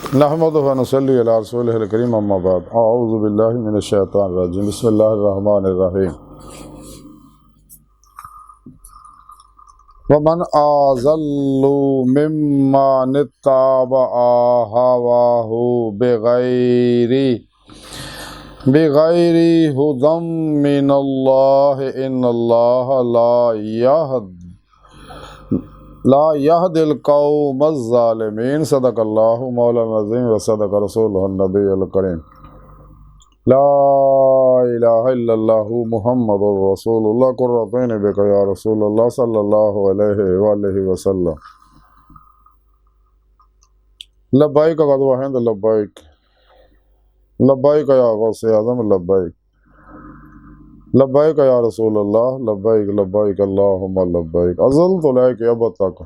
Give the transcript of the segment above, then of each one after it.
नहमदुहु व नसल्ली अला रसूलिहिल करीम अम्मा बाद अऊज़ु बिल्लाहि मिनश शैतानिर रजीम बिस्मिल्लाहिर रहमानिर रहीम वमन अज़ल्लु मिम्मन इत्तबअ हवाहु बिगैरि हुदम मिनल्लाहि इन्नल्लाह ला यहदिल कौमज़ ज़ालिमीन। सदक़ल्लाहु मौलाना अज़ीम व सदक़ रसूलुहुन नबियुल करीम। ला इलाहा इल्लल्लाहु मुहम्मदुर रसूलुल्लाह कुर्रतैन बिका या रसूलल्लाह सल्लल्लाहु अलैहि वसल्लम। लब्बैक क़द वहद लब्बैक लब्बैक या गौसे आज़म लब्बैक लब्बैक या रसूलल्लाह लब्बैक लब्बैक अल्लाहुम्मा लब्बैक। अज़ल्तु लैक अब तक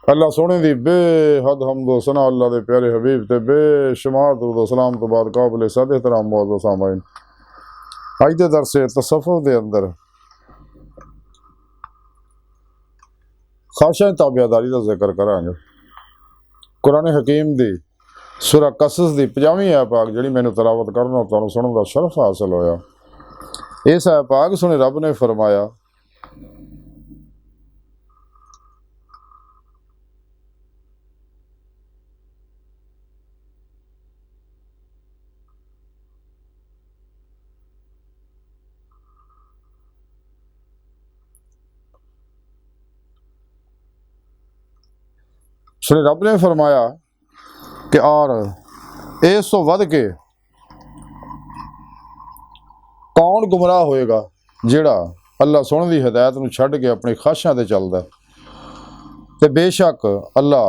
अल्लाह सोने दी बेहद हम्द सना अल्लाह दे प्यारे हबीब ते बेशुमार दुरूद सलाम तो बाद काबिल सद एहतराम मौजूद सामाईन, अज दे दरसे तसव्वुफ़ दे अंदर ख़ाशा ताबियादारी का जिक्र करांगे। कुरान हकीम दी सूरह कसस दी 50वीं आयत पाक जिहड़ी मैनूं तलावत करना तुहानूं सुणन दा शरफ हासिल होया। इस आयत पाक सुने रब ने फरमाया सुने रब ने फरमाया कि और इस तो वध के कौन गुमराह होएगा जिहड़ा अल्लाह सोने दी हिदायत नूं छड्ड के अपनी ख्वाहिशां ते चलदा। ते बेशक अल्लाह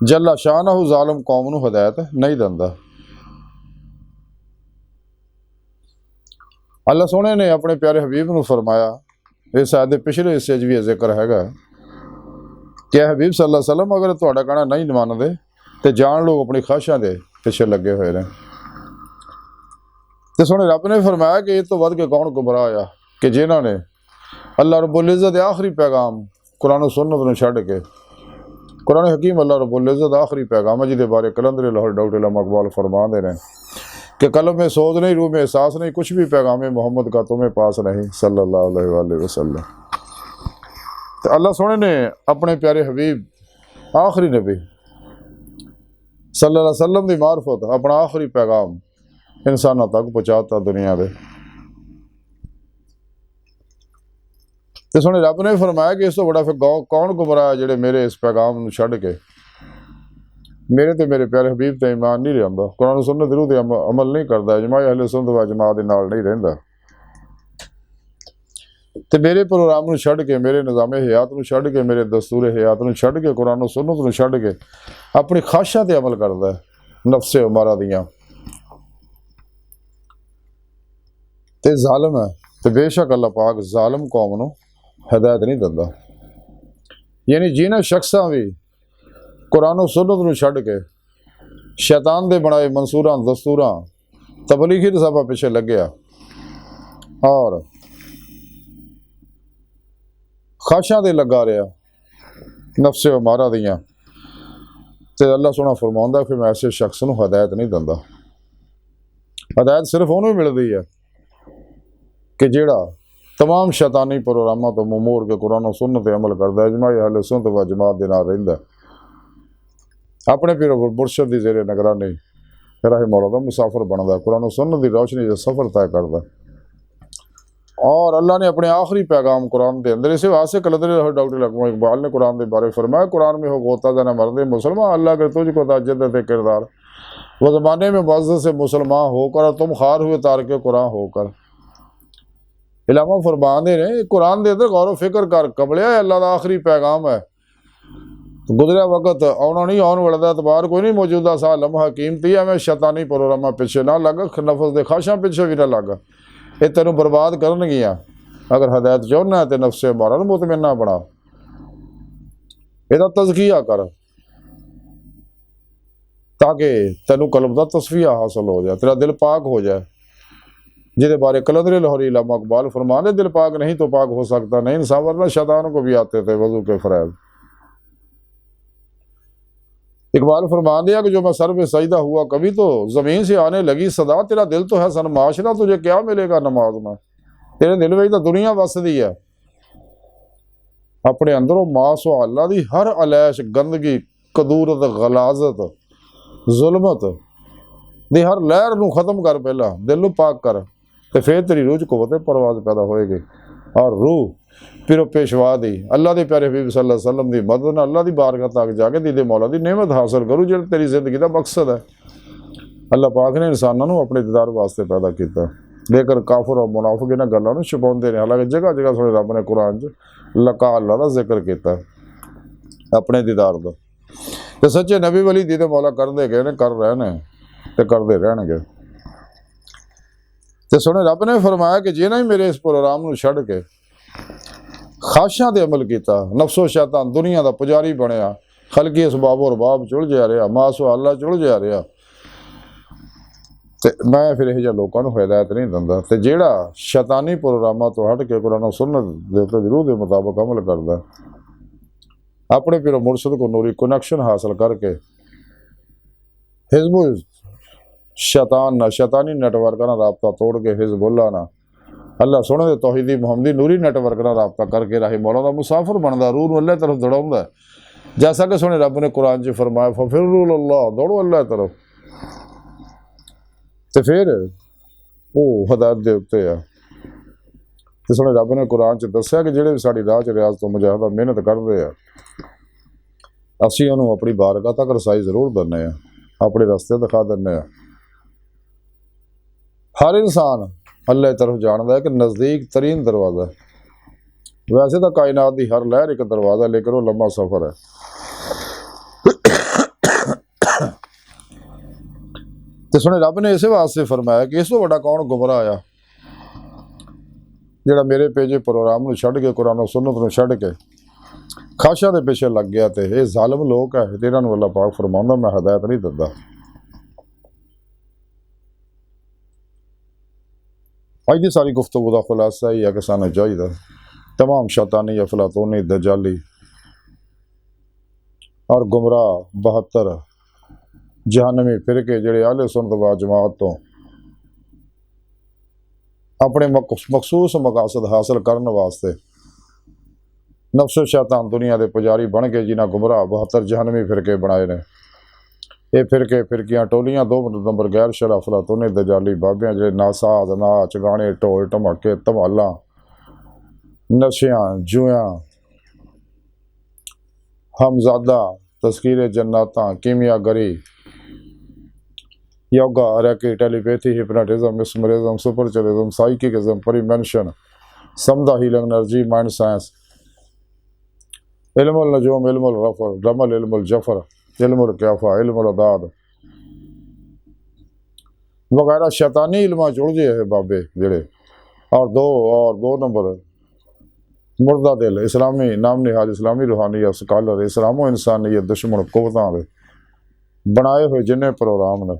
जल्ला शानहू ज़ालिम कौम नूं हिदायत नहीं दिंदा। अल्लाह सोने ने अपने प्यारे हबीब नूं फरमाया, इस आयत दे पिछले हिस्से च भी जिक्र हैगा कि हबीब सल्लल्लाहु अलैहि वसल्लम अगर तुहाडा कहना नहीं मनदे तो जान लोग अपनी ख्वाहिशां दे पिछे लगे हुए हैं। तो सोने रब ने फरमाया कि इस तो वध के कौन गुमराह आ कि जिन्होंने अल्लाह रब्बुल इज़्ज़त आखिरी पैगाम कुरान सुन्नत नूं छड्ड के कुरान हकीम अल्लाह रब्बुल इज़्ज़त आखिरी पैगाम है जिहदे बारे कलंदर लाहौर डॉक्टर इल्हाम इकबाल फरमाते हैं कि कलम में सोच नहीं, रूह में एहसास नहीं, कुछ भी पैगाम मोहम्मद का तुम्हें पास नहीं सल्लल्लाहु अलैहि वसल्लम। तो अल्लाह सोने ने अपने प्यारे हबीब आखिरी नबी सल्लल्लाहु अलैहि वसल्लम की मार्फत अपना आखिरी पैगाम इंसानों तक पहुँचाता दुनिया दे। तो सुने रब ने फरमाया कि इस तो बड़ा फिर कौन गुमराह है जिहड़े मेरे इस पैगाम छड्ड के मेरे ते मेरे प्यारे हबीब ते ईमान नहीं रखदा, कुरान सुन्नत रूह ते अमल नहीं करता, इजमाए अहले सुन्नत व जमात दे नाल नहीं रहिंदा ते मेरे प्रोग्राम नूं छड्ड के मेरे निज़ामे हयात नूं छड्ड के मेरे दस्तूर हयात नूं छड्ड के कुरान सुन्नत नूं छड्ड के अपनी ख्वाहिशां ते अमल करदा है नफ्से उमारा दियां ते ज़ालिम है। तो बेशक अल्लाह पाक ज़ालिम कौम नूं हिदायत नहीं दिंदा। यानी जिन्हां शख्सां भी कुरान सुन्नत नूं छड्ड के शैतान दे बनाए मंसूरां दस्तूरां तबलीगी रसाबा पिछे लग्या और ख्वाहिशां दे लगा रहा नफ्से उमारा दियां ते अल्लाह सोना फरमाउंदा फिर मैं ऐसे शख्स नूं हिदायत नहीं दिंदा। हिदायत सिर्फ उन्होंने मिलती है कि जिहड़ा तमाम शैतानी प्रोग्रामां तो मुँह मोड़ के कुरान सुन्नत ते अमल करदा, इजमाई अहले सुन्नत व जमात दे नाल रहिंदा, अपने पीर मुर्शद दी ज़ेरे निगरानी राहे मौला दा मुसाफिर बनदा, कुरान सुन्नत दी रोशनी च सफ़र तय करदा। और अल्लाह ने अपने आखिरी पैगाम कुरान के अंदर इसे वास्ते कलंदर डॉक्टर इल्हाम इकबाल ने कुरान के बारे फरमाया, कुरान में हो गोता जना मर्द मुसलमान अल्लाह के तुझको ताजद किरदार वो ज़माने में मस्जिद से मुसलमान होकर और तुम खार हुए तार के कुरान होकर। इलामा फरमाते ने कुरान के अंदर गौर फिक्र कर कबलिया अल्लाह का आखिरी पैगाम है। तो गुजरिया वक्त आना नहीं आने वाला एतबार कोई नहीं, मौजूदा सा लम्हा कीमती है। मैं शैतानी प्रोग्राम पिछे ना लग, नफस के ख्वाहिशां पिछे भी ना लग, ये तेनों बर्बाद करनगियां। अगर हदायत चाहना है तो नफ्से मारा मुतमइन्ना बना, इसका तज़किया कर ताकि तेनों कल्ब का तस्फिया हासिल हो जाए, तेरा दिल पाक हो जाए। जिहदे बारे कलंदर लाहौरी इल्हाम इकबाल फरमाने दिल पाक नहीं तो पाक हो सकता नहीं इंसान, वरना शैतान को भी आते थे वजू के फ़रैज़। इकबाल फरमान दिया कि जो मैं सर पे सजदा हुआ कभी तो ज़मीन से आने लगी सदा, तेरा दिल तो है सन माशरा, तुझे क्या मिलेगा नमाज में। तेरे दिल में तो दुनिया वसदी है, अपने अंदरों मासो अल्लाह दी हर अलैश गंदगी कदूरत गलाजत जुल्मत दी हर लहर नूं खत्म कर, पहला दिल नूं पाक कर, तो फिर तेरी रूह च कुव्वत परवाज पैदा होएगी। और रूह पिरो पेशवा दी अल्लाह के प्यारे हबीब सल्लल्लाहु अलैहि वसल्लम की मदद नाल अल्लाह की बारगाह तक जाके दीदे मौला की नेमत हासिल करूँ, जो तेरी जिंदगी का मकसद है। अल्लाह पाक ने इंसानों को अपने दीदार वास्ते पैदा किया, लेकर काफिर और मुनाफिक इन्हां गल्लां नूं छुपाउंदे ने। हालांकि जगह जगह सुने रब ने कुरान च लका अल्लाह का जिक्र किया अपने दीदार का, तो सच्चे नबी वली दीदे मौला करते गए ने, कर रहे हैं तो करते रहणगे। तो सुने रब ने फरमाया कि जिन्हें ही मेरे इस प्रोग्राम नूं छड्ड के खाशां ते अमल किया, नफसो शैतान दुनिया का पुजारी बनया, खलकी असबाब और बाब चुलझिया रहा, मासो अल्लाह चुलझिया रहा, तो मैं फिर यह लोगों को हिदायत नहीं दिंदा। तो जिहड़ा शैतानी प्रोग्रामां तो हट के कुरान सुन्नत दे ते जरूर के मुताबिक अमल करदा, अपने पिरो मुर्शद को नूरी कनैक्शन हासिल करके हिजबुल शैतान ना शैतानी नेटवर्क ना राबता तोड़ के हिजबुल्ला ना अल्लाह सोने दे तौहीदी मुहम्मदी नूरी नेटवर्क ना राबता करके राही मौला दा मुसाफिर बनदा, रूह नूं अल्लाह तरफ दौड़ाउंदा। जैसा कि सोने रब ने कुरान च फरमाया फफिर्रू इलल्लाह, दौड़ो अल्लाह तरफ। तो फिर वो हदायत दे उत्ते आ। तो सोने रब ने कुरान च दस्सिया कि जिहड़े भी साडी राह च रियाज तो मुजाहिदा मेहनत करदे आ, असीं उहनूं अपनी बारगाह तक रसाई जरूर दिंदे आ, अपने रस्ते दिखा दिंदे आ। हर इंसान अल्लाह की तरफ जानता है कि नज़दीक तरीन दरवाज़ा है। वैसे तो कायनात की हर लहर एक दरवाज़ा, लेकिन वो लंबा सफ़र है। तो सुने रब ने इस वास्ते फरमाया कि इस तो बड़ा कौन गुमराह आया जिहड़ा मेरे पेजे प्रोग्राम नूं छड्ड के कुरान सुन्नत नूं छड्ड के खाशा दे पिछे लग गया। तो ये जालिम लोग है, इन्हां नूं अल्लाह पाक फरमाउंदा मैं हिदायत नहीं दिंदा। अज की सारी गुफ्तगू का खुलासा ही है कि सानूं चाहिए तमाम शैतानी अफलातूनी दजाली और गुमराह 72 जहन्नमी फिरके जिहड़े अहले सुन्नत व जमात तो अपने मखसूस मकासद हासिल करने वास्ते नफ्सो शैतान दुनिया के पुजारी बन के जिन्हें गुमराह 72 जहन्नमी फिरके बनाए ने। ये फिरके फिरकियां टोलियां 2 नंबर गैर शरा अफलातूनी दजाली बाबियां जिहड़े नासाज नाच गाने ढोल धमाके धमालां नशियां जुआं हमजादा तस्कीरे जन्नातां कीमियागरी yoga reiki telepathy hypnotism mesmerism सुपरचरिज्म साइकिज्म परिमेंशन समदा हीलिंग एनर्जी माइंड साइंस इल्मुल नजूम इल्मुल रफर रमल इल्मुल जफर इल्मुल कैफा इल्मुल अदाद वगैरह शैतानी इल्मा जुड़जे है बाबे जिहड़े। और दो नंबर मुर्दा दिल इस्लामी नाम निहाज इस्लामी रूहानियत स्कॉलर इस्लामो इंसानियत दुश्मन कुवतां दे बनाए हुए जिन्ने प्रोग्राम ने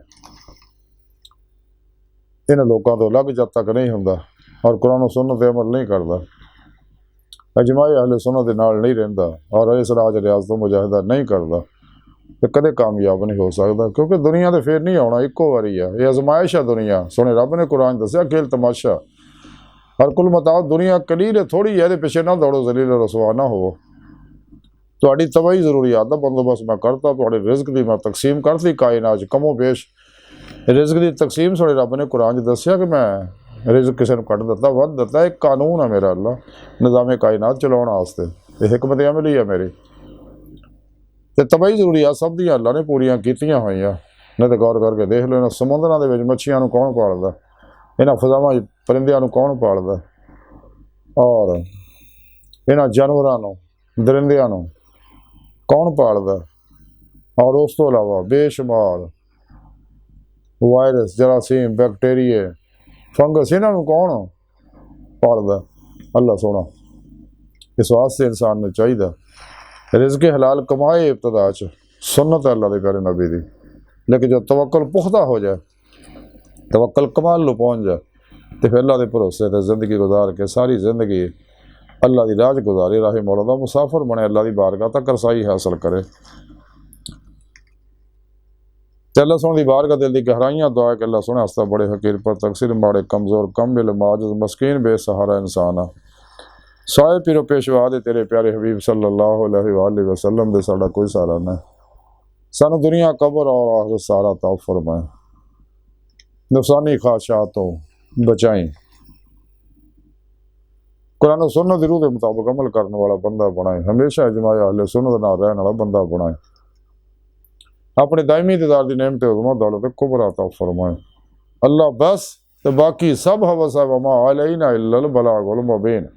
इन्हां लोगों तो अलग जब तक नहीं हुंदा और कुरान सुन्नत ते अमल नहीं करता, अजमाए अहले सुन्नत दे नाल नहीं रहिंदा और इस राज रियाज तो मुजाहिदा नहीं करता, तो कदे कामयाब नहीं हो सकता। क्योंकि दुनिया तो फिर नहीं आना, इक्को वारी है, ये आजमाइश है दुनिया। सुने रब ने कुरान दस्सिया खेल तमाशा हर कुल मताओ दुनिया कलील है थोड़ी है, पिछे ना दौड़ो जलील रसवा ना हो। तुहाडी तबाही जरूरियात दा बंदोबस्त मैं करता, तुहाडे रिज़्क दी मैं तकसीम करती कायनात कमो बेश रिज़्क की तकसीम सुने रब ने कुरान च दस्सिया कि मैं रिज़्क किसी को कट दिता वध दिता, एक कानून है मेरा अल्लाह निज़ामे कायनात चलाउण वास्ते, ये हिकमत अमली है मेरी। तो तबाही जरूरियात सब दी अल्लाह ने पूरियां कीतियां होईयां। नहीं तो गौर करके देख लो, इन्हां समुद्रां दे विच मच्छियां नूं कौन पालदा, इन्हां फज़ावां परिंदियां नूं कौन पालदा, और इन्हां जानवरां नूं दरिंदियां नूं कौन पालदा, और उस तो इलावा बेशुमार वायरस जरासीम बैक्टीरिए फंगस इन्हां नूं कौन पालदा, अल्लाह सोना। इस वास्ते इंसान नूं चाहीदा रिज़्क़ हलाल कमाए इब्तदा च सुन्नत अल्लाह दे प्यारे नबी दी, लेकिन जब तवक्कल पुख्ता हो जाए तवक्कल कमाल नूं पहुँच जाए तो फिर अल्लाह के भरोसे ते जिंदगी गुजार के सारी जिंदगी अल्लाह की राज गुजारे, राही मौला दा मुसाफिर बने, अल्लाह की बारगाह तक रसाई हासिल करे। ते अल्लाह सोने दी बारगाह दिल दी गहराइयां दुआ है कि अल्लाह सोने हस्ता बड़े हकीर पर तकसीर माड़े कमज़ोर कम इल्म आजिज़ मस्कीन बेसहारा इंसान आ साए पीरो पेशवा दे तेरे प्यारे हबीब सल्लल्लाहु अलैहि वसल्लम दे साडा कोई सहारा नहीं सानू दुनिया कब्र और आखिरत सारा तौफ फरमाए नफसानी ख्वाहिशातों बचाएं कुरान और सुन्नत दी रूह के मुताबिक अमल करने वाला बंदा बनाए हमेशा इजमाए अहले सुन्नत नाल रहने वाला बंदा बनाए अपने दायमी इंतजार की नेमत उज़मा दौलत कुबरा अता फरमाए अल्लाह बस तो बाकी सब हवस है वमा अलैना इल्लल बलागुल मुबीन।